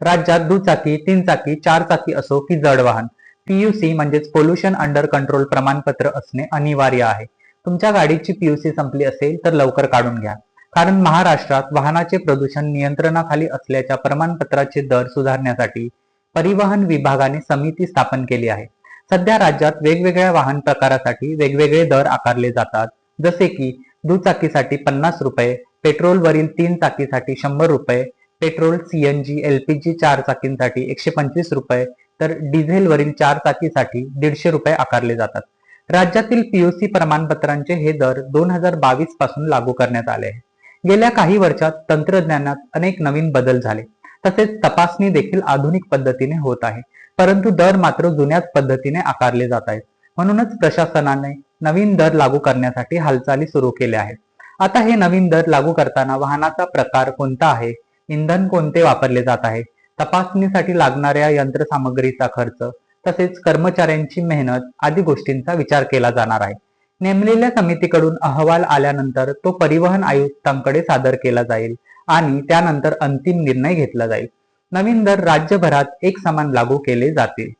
राज्यात दुचाकी, 3 चाकी, 4 चाकी असो की जड वाहन, पीयूसी म्हणजेच पोल्युशन अंडर कंट्रोल प्रमाणपत्र असणे अनिवार्य आहे. तुमच्या गाडीची पीयूसी संपली असेल तर लवकर काढून घ्या. कारण महाराष्ट्रात वाहनाचे प्रदूषण नियंत्रणाखाली असल्याच्या प्रमाणपत्राचे दर सुधारण्यासाठी परिवहन विभागाने समिती स्थापन केली आहे. सध्या राज्यात वेगवेगळ्या वाहन प्रकारासाठी वेगवेगळे दर आकारले जातात. जसे की दुचाकीसाठी 50 रुपये, पेट्रोलवरील 3 चाकीसाठी 100 रुपये, पेट्रोल, सीएनजी, एलपीजी 4 चाकींसाठी 125 रुपये तर डिझेलवरील 4 चाकीसाठी 150 रुपये आकारले जातात. राज्यातील पीयूसी प्रमाणपत्रांचे हे दर 2022 पासून लागू करण्यात आले आहे. गेल्या काही वर्षात तंत्रज्ञानात अनेक नवीन बदल झाले. तसेच तपासणी देखील आधुनिक पद्धतीने होत आहे. परंतु दर मात्र जुन्याच पद्धतीने आकारले जात आहेत. म्हणूनच प्रशासनाने नवीन दर लागू करण्यासाठी हालचाली सुरू केल्या आहेत. आता हे नवीन दर लागू करताना वाहनाचा प्रकार कोणता आहे, इंधन कोणते वापरले जात आहे, तपासणीसाठी लागणाऱ्या यंत्रसामग्रीचा खर्च, तसेच कर्मचाऱ्यांची मेहनत आदी गोष्टींचा विचार केला जाणार आहे. नेमलेल्या समितीकडून अहवाल आल्यानंतर तो परिवहन आयुक्तांकडे सादर केला जाईल आणि त्यानंतर अंतिम निर्णय घेतला जाईल. नवीन दर राज्यभरात एक समान लागू केले जातील.